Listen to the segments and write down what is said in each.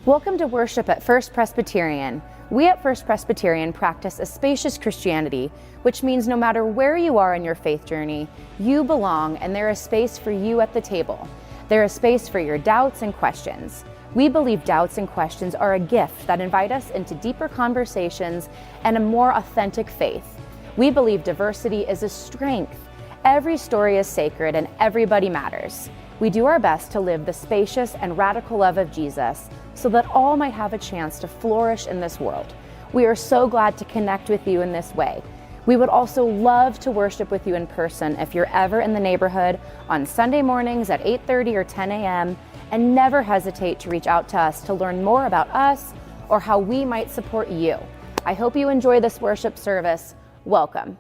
Welcome to worship at First Presbyterian. We at First Presbyterian practice a spacious Christianity, which means no matter where you are in your faith journey, you belong and there is space for you at the table. There is space for your doubts and questions. We believe doubts and questions are a gift that invite us into deeper conversations and a more authentic faith. We believe diversity is a strength. Every story is sacred and everybody matters. We do our best to live the spacious and radical love of Jesus so that all might have a chance to flourish in this world. We are so glad to connect with you in this way. We would also love to worship with you in person if you're ever in the neighborhood on Sunday mornings at 8:30 or 10 a.m. And never hesitate to reach out to us to learn more about us or how we might support you. I hope you enjoy this worship service. Welcome.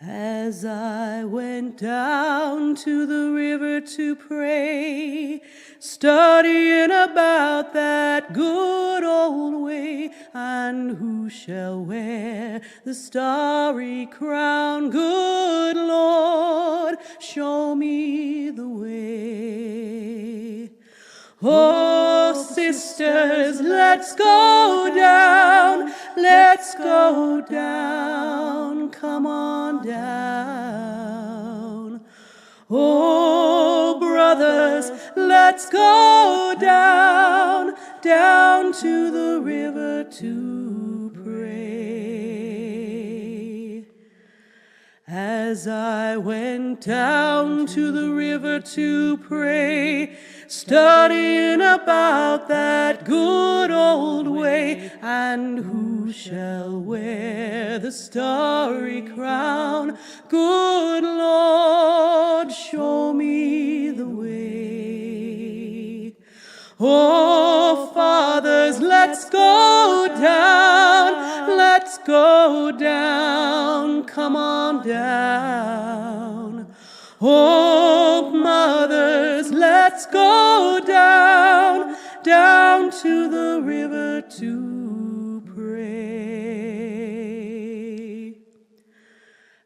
As I went down to the river to pray, studying about that good old way, and who shall wear the starry crown? Good Lord, show me the way. Oh, sisters, let's go down, let's go down, come on down. Oh, brothers, let's go down, down to the river to pray. As I went down to the river to pray, studying about that good old way, and who shall wear the starry crown? Good Lord, show me the way. Oh, fathers, let's go down, let's go down, come on down. Oh, mothers, let's go down, down to the river to pray.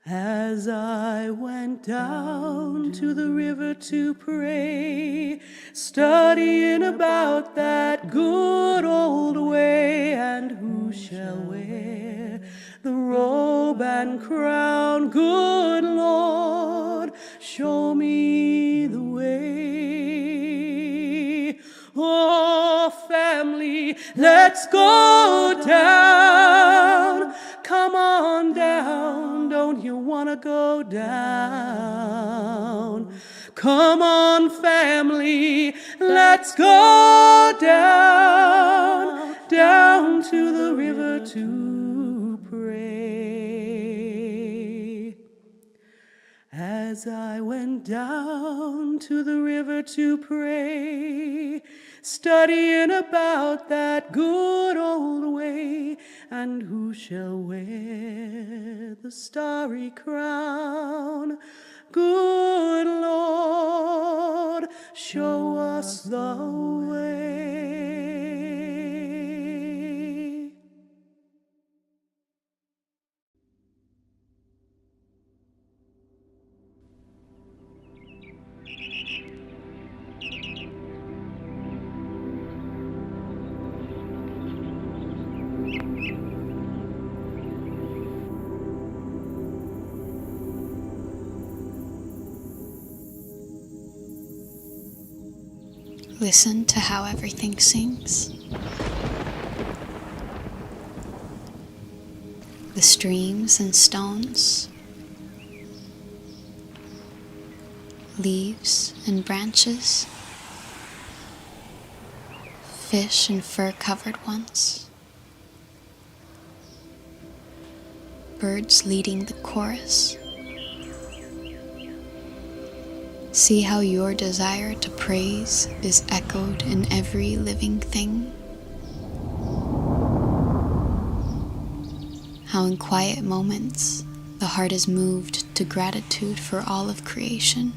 As I went down to the river to pray, studying about that good old way, and who shall wear the robe and crown? Good Lord, show me the way. Oh, family, let's go down. Come on down, don't you want to go down? Come on, family, let's go down, down to the river to pray. As I went down to the river to pray, studying about that good old way, and who shall wear the starry crown? Good Lord, show us the way. Listen to how everything sings. The streams and stones, leaves and branches, fish and fur-covered ones, birds leading the chorus. See how your desire to praise is echoed in every living thing. how in quiet moments the heart is moved to gratitude for all of creation,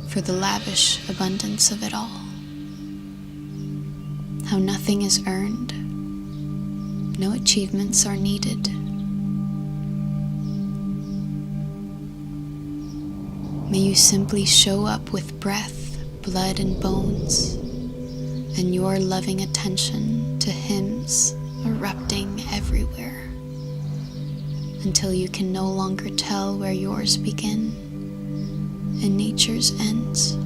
for the lavish abundance of it all. How nothing is earned, no achievements are needed. May you simply show up with breath, blood, and bones, and your loving attention to hymns erupting everywhere, until you can no longer tell where yours begin and nature's ends.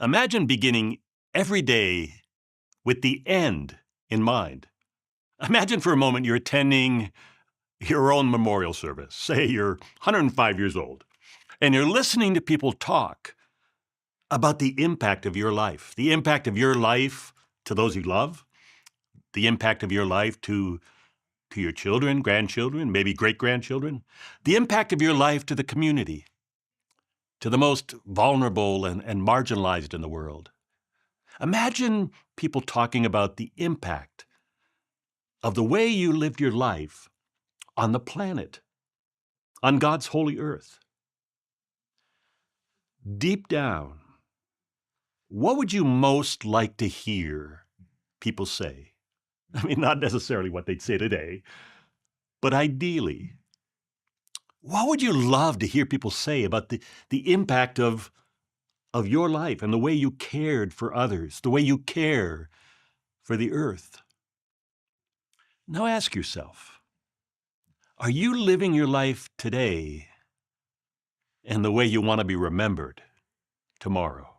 Imagine beginning every day with the end in mind. Imagine for a moment you're attending your own memorial service. Say you're 105 years old, and you're listening to people talk about the impact of your life to those you love, the impact of your life to your children, grandchildren, maybe great-grandchildren, the impact of your life to the community, to the most vulnerable and marginalized in the world. Imagine people talking about the impact of the way you lived your life on the planet, on God's holy earth. Deep down, what would you most like to hear people say? I mean, not necessarily what they'd say today, but ideally, what would you love to hear people say about the impact of your life and the way you cared for others, the way you care for the earth? Now ask yourself, are you living your life today in the way you want to be remembered tomorrow?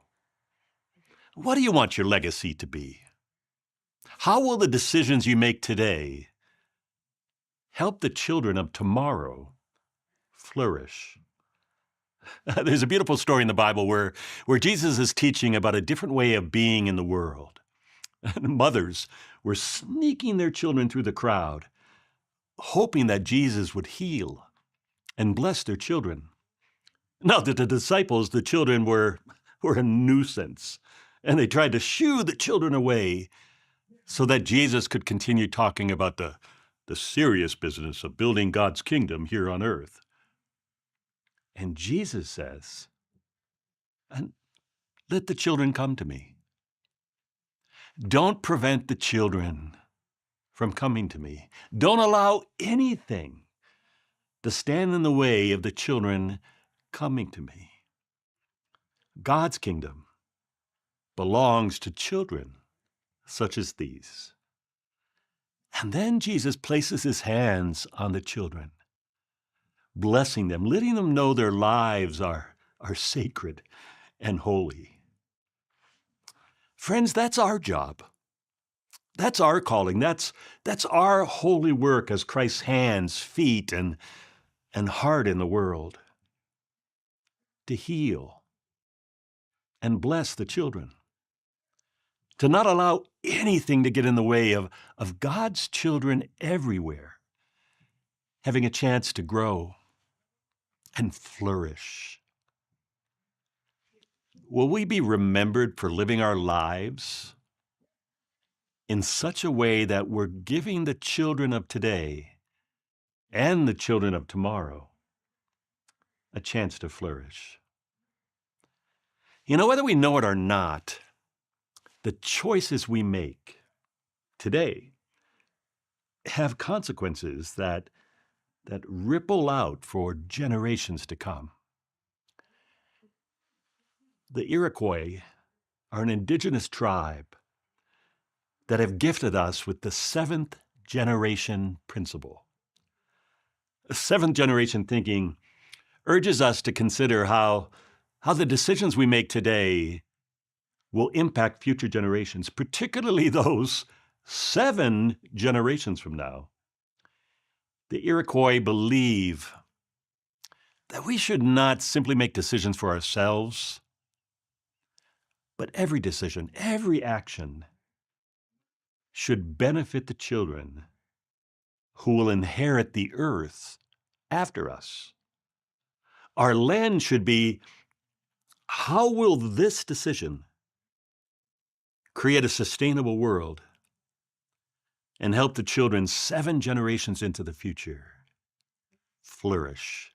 What do you want your legacy to be? How will the decisions you make today help the children of tomorrow flourish? There's a beautiful story in the Bible where Jesus is teaching about a different way of being in the world. Mothers were sneaking their children through the crowd, hoping that Jesus would heal and bless their children. Now, to the disciples, the children were a nuisance, and they tried to shoo the children away so that Jesus could continue talking about the serious business of building God's kingdom here on earth. And Jesus says, "And let the children come to me. Don't prevent the children from coming to me. Don't allow anything to stand in the way of the children coming to me." God's kingdom belongs to children such as these. And then Jesus places his hands on the children, blessing them, letting them know their lives are sacred and holy. Friends, that's our job. That's our calling. That's our holy work as Christ's hands, feet, and heart in the world, to heal and bless the children, to not allow anything to get in the way of God's children everywhere having a chance to grow and flourish. Will we be remembered for living our lives in such a way that we're giving the children of today and the children of tomorrow a chance to flourish? You know, whether we know it or not, the choices we make today have consequences that ripple out for generations to come. The Iroquois are an indigenous tribe that have gifted us with the seventh generation principle. Seventh generation thinking urges us to consider how the decisions we make today will impact future generations, particularly those 7 generations from now. The Iroquois believe that we should not simply make decisions for ourselves, but every decision, every action should benefit the children who will inherit the earth after us. Our lens should be, how will this decision create a sustainable world and help the children 7 generations into the future flourish?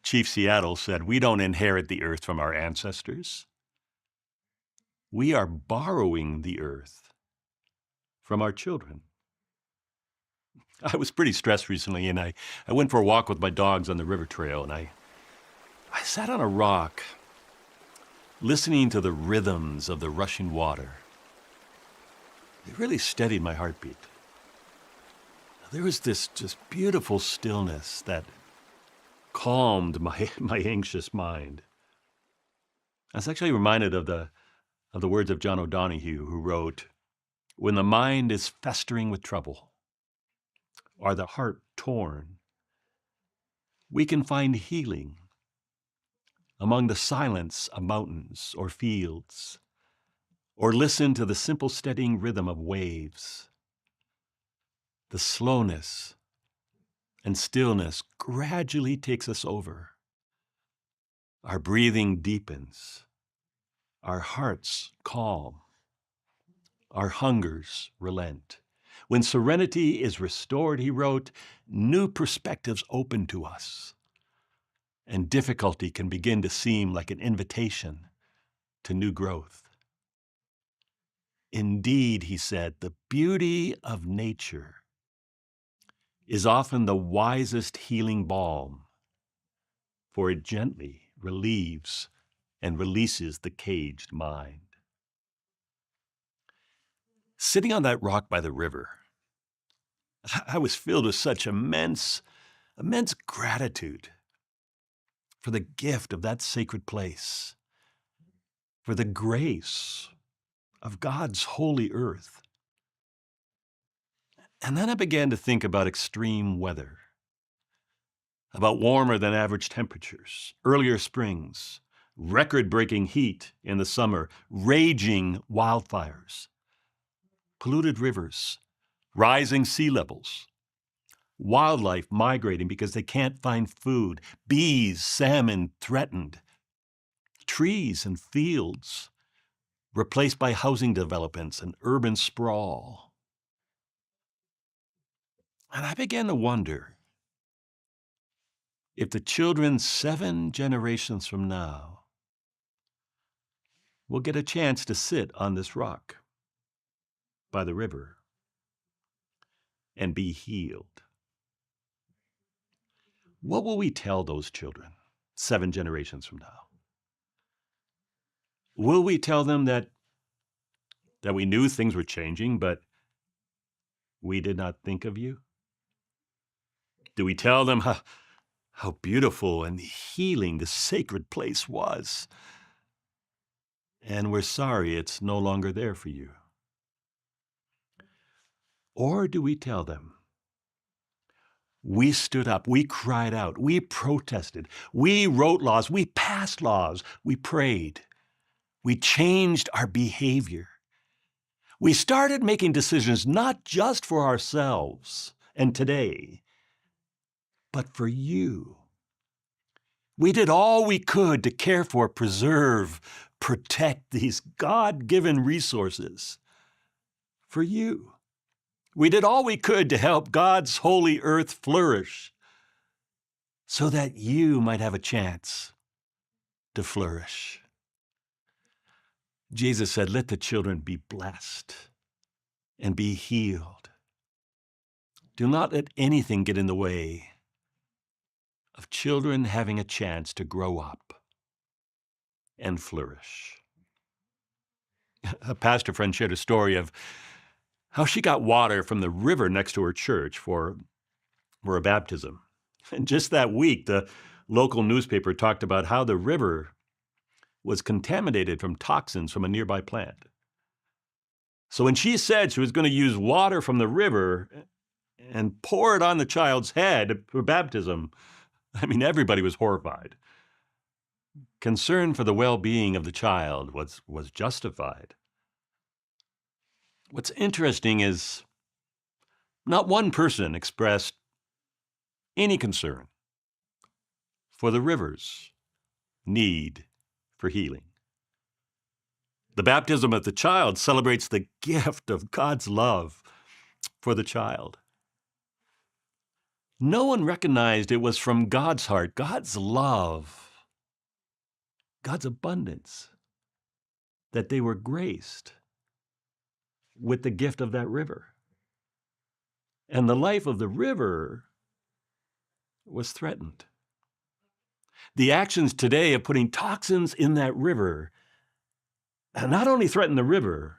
Chief Seattle said, "We don't inherit the earth from our ancestors. We are borrowing the earth from our children." I was pretty stressed recently, and I went for a walk with my dogs on the river trail, and I sat on a rock listening to the rhythms of the rushing water. It really steadied my heartbeat. There was this just beautiful stillness that calmed my anxious mind. I was actually reminded of the words of John O'Donohue, who wrote, "When the mind is festering with trouble, or the heart torn, we can find healing among the silence of mountains or fields, or listen to the simple steadying rhythm of waves. The slowness and stillness gradually takes us over. Our breathing deepens, our hearts calm, our hungers relent. When serenity is restored," he wrote, "new perspectives open to us, and difficulty can begin to seem like an invitation to new growth." Indeed, he said, the beauty of nature is often the wisest healing balm, for it gently relieves and releases the caged mind. Sitting on that rock by the river, I was filled with such immense gratitude for the gift of that sacred place, for the grace of God's holy earth. And then I began to think about extreme weather, about warmer than average temperatures, earlier springs, record-breaking heat in the summer, raging wildfires, polluted rivers, rising sea levels, wildlife migrating because they can't find food, bees, salmon threatened, trees and fields replaced by housing developments and urban sprawl. And I began to wonder if the children 7 generations from now will get a chance to sit on this rock by the river and be healed. What will we tell those children 7 generations from now? Will we tell them that we knew things were changing, but we did not think of you? Do we tell them how beautiful and healing the sacred place was, and we're sorry it's no longer there for you? Or do we tell them, we stood up, we cried out, we protested, we wrote laws, we passed laws, we prayed, we changed our behavior. We started making decisions not just for ourselves and today, but for you. We did all we could to care for, preserve, protect these God-given resources for you. We did all we could to help God's holy earth flourish so that you might have a chance to flourish. Jesus said, "Let the children be blessed and be healed. Do not let anything get in the way of children having a chance to grow up and flourish." A pastor friend shared a story of how she got water from the river next to her church for a baptism. And just that week, the local newspaper talked about how the river was contaminated from toxins from a nearby plant. So when she said she was going to use water from the river and pour it on the child's head for baptism, I mean, everybody was horrified. Concern for the well-being of the child was justified. What's interesting is not one person expressed any concern for the river's need for healing. The baptism of the child celebrates the gift of God's love for the child. No one recognized it was from God's heart, God's love, God's abundance, that they were graced with the gift of that river. And the life of the river was threatened. The actions today of putting toxins in that river not only threaten the river,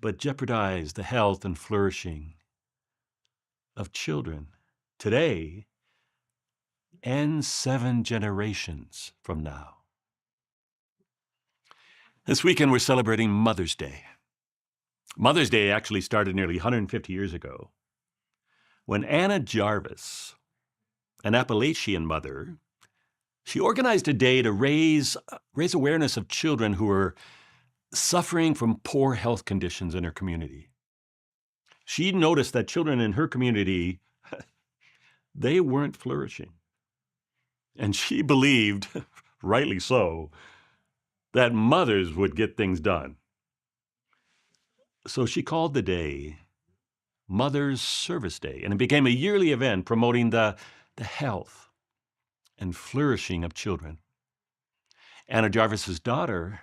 but jeopardize the health and flourishing of children today and 7 generations from now. This weekend, we're celebrating Mother's Day. Mother's Day actually started nearly 150 years ago when Anna Jarvis, an Appalachian mother, she organized a day to raise awareness of children who were suffering from poor health conditions in her community. She noticed that children in her community, they weren't flourishing. And she believed, rightly so, that mothers would get things done. So she called the day Mother's Service Day, and it became a yearly event promoting the health and flourishing of children. Anna Jarvis's daughter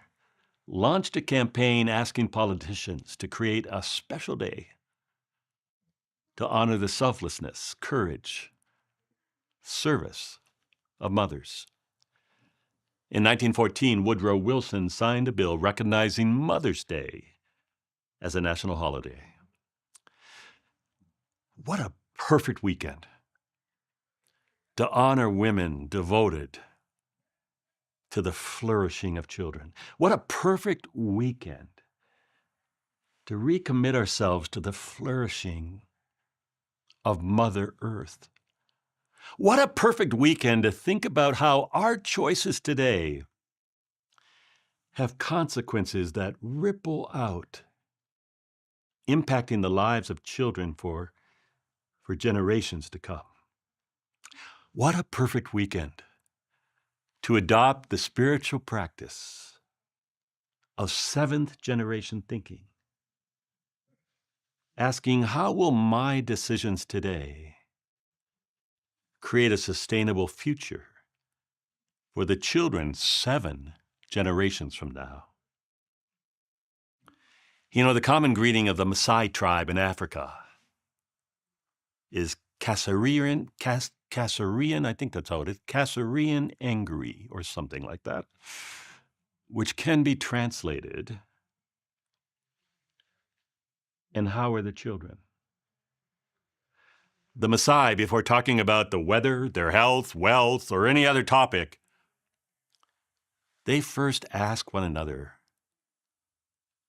launched a campaign asking politicians to create a special day to honor the selflessness, courage, service of mothers. In 1914, Woodrow Wilson signed a bill recognizing Mother's Day as a national holiday. What a perfect weekend to honor women devoted to the flourishing of children. What a perfect weekend to recommit ourselves to the flourishing of Mother Earth. What a perfect weekend to think about how our choices today have consequences that ripple out, impacting the lives of children for generations to come. What a perfect weekend to adopt the spiritual practice of 7th generation thinking, asking, how will my decisions today create a sustainable future for the children 7 generations from now? You know, the common greeting of the Maasai tribe in Africa is Kasarian, I think that's how it is, Kasarian angry or something like that, which can be translated, and how are the children? The Maasai, before talking about the weather, their health, wealth, or any other topic, they first ask one another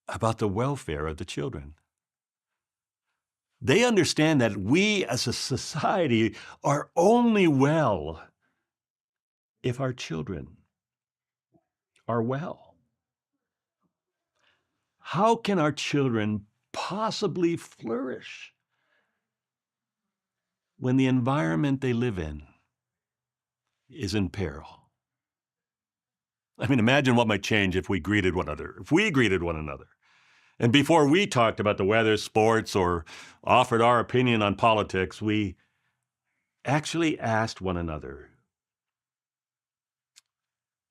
about the welfare of the children. They understand that we as a society are only well if our children are well. How can our children possibly flourish when the environment they live in is in peril? I mean, imagine what might change if we greeted one another. And before we talked about the weather, sports, or offered our opinion on politics, we actually asked one another,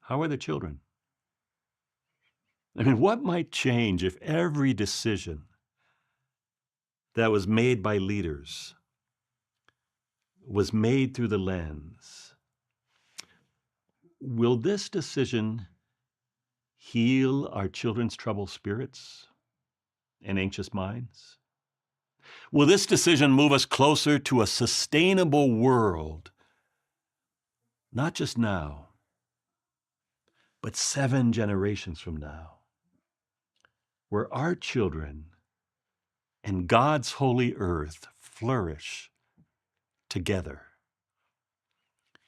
how are the children? I mean, what might change if every decision that was made by leaders was made through the lens? Will this decision heal our children's troubled spirits and anxious minds? Will this decision move us closer to a sustainable world, not just now, but 7 generations from now, where our children and God's holy earth flourish together.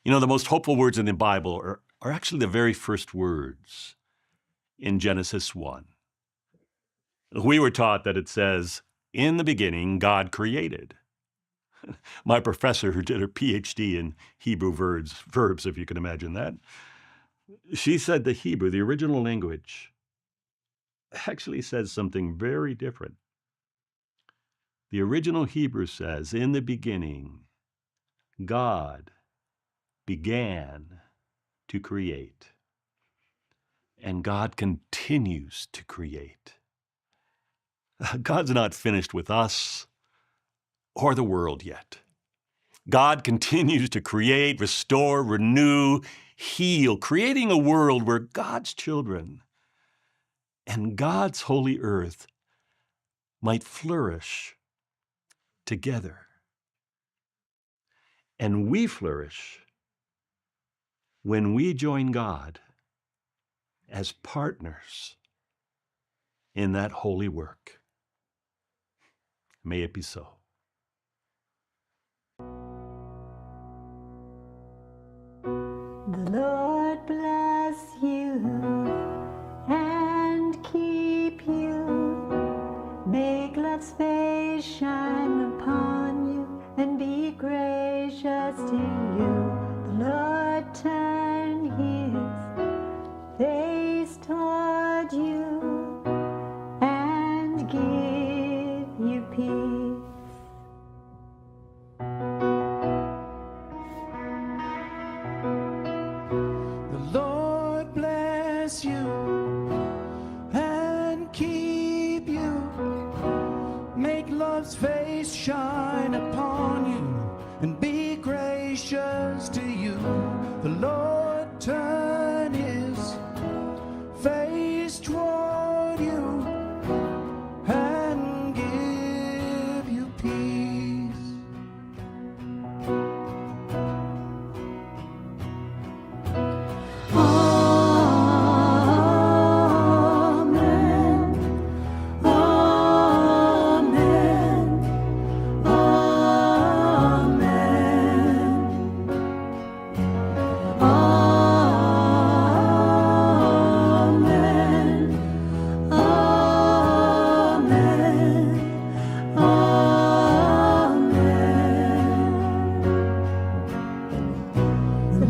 You know, the most hopeful words in the Bible are actually the very first words in Genesis 1. We were taught that it says, "In the beginning, God created." My professor, who did her PhD in Hebrew verbs, if you can imagine that, she said the Hebrew, the original language, actually says something very different. The original Hebrew says, "In the beginning, God began to create." And God continues to create. God's not finished with us or the world yet. God continues to create, restore, renew, heal, creating a world where God's children and God's holy earth might flourish together. And we flourish when we join God as partners in that holy work. May it be so. The Lord bless you and keep you. Make love's face shine upon you and be gracious to you. The Lord turn his face toward you and give you peace. The Lord bless you and keep you. Make love's face shine upon you and be gracious to you. The Lord turn his face toward you and give you peace.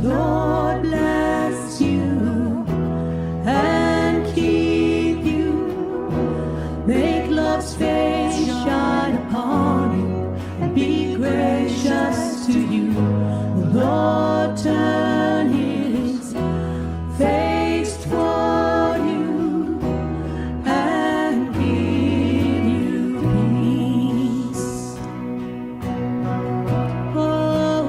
Lord bless you and keep you. Make love's face shine upon you and be gracious to you. The Lord turn his face toward you and give you peace. Oh,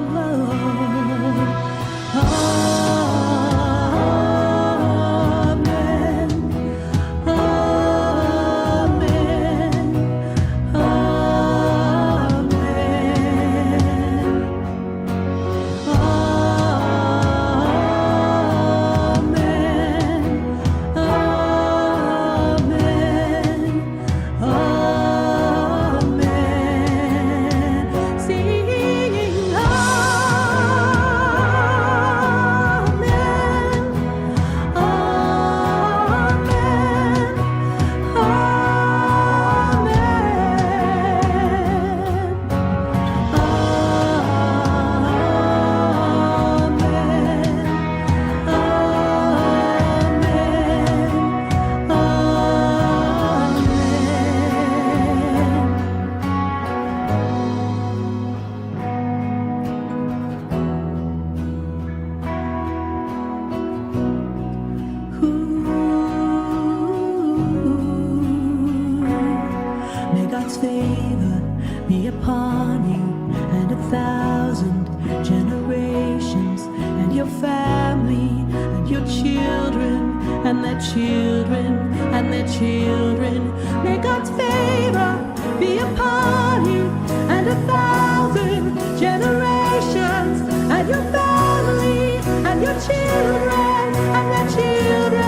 May God's favor be upon you and 1,000 generations, and your family, and your children, and their children, and their children. May God's favor be upon you and 1,000 generations, and your family, and your children, and their children.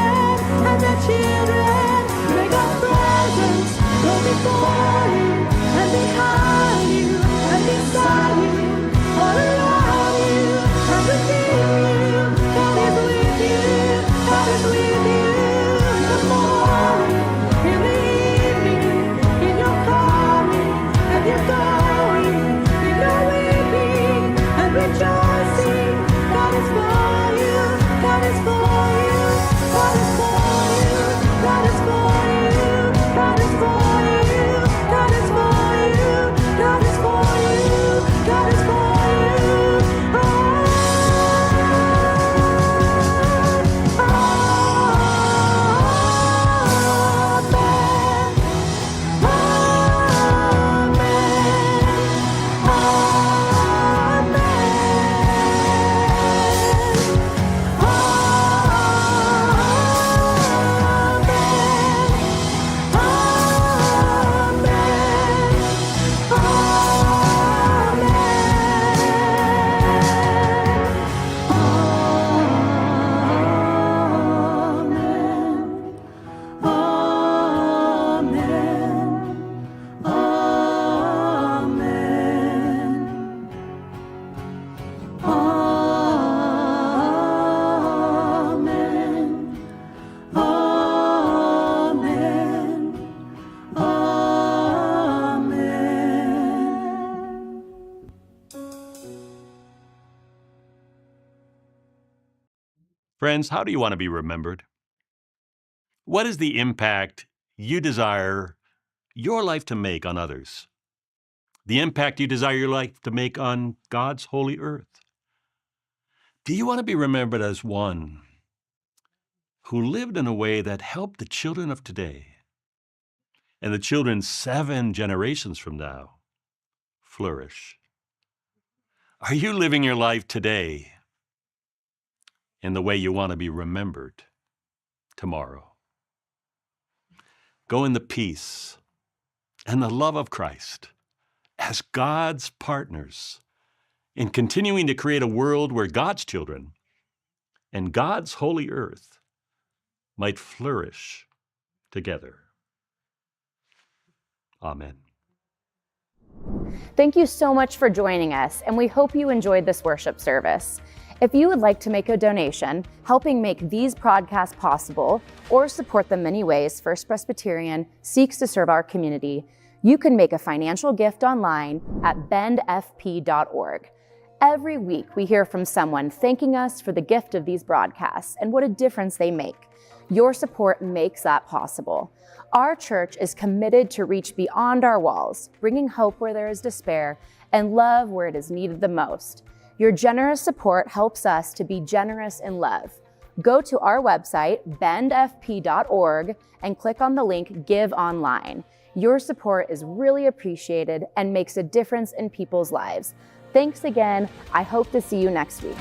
Friends, how do you want to be remembered? What is the impact you desire your life to make on others? The impact you desire your life to make on God's holy earth? Do you want to be remembered as one who lived in a way that helped the children of today and the children 7 generations from now flourish? Are you living your life today in the way you want to be remembered tomorrow? Go in the peace and the love of Christ as God's partners in continuing to create a world where God's children and God's holy earth might flourish together. Amen. Thank you so much for joining us, and we hope you enjoyed this worship service. If you would like to make a donation, helping make these podcasts possible, or support the many ways First Presbyterian seeks to serve our community, you can make a financial gift online at bendfp.org. Every week, we hear from someone thanking us for the gift of these broadcasts and what a difference they make. Your support makes that possible. Our church is committed to reach beyond our walls, bringing hope where there is despair and love where it is needed the most. Your generous support helps us to be generous in love. Go to our website, bendfp.org, and click on the link Give Online. Your support is really appreciated and makes a difference in people's lives. Thanks again. I hope to see you next week.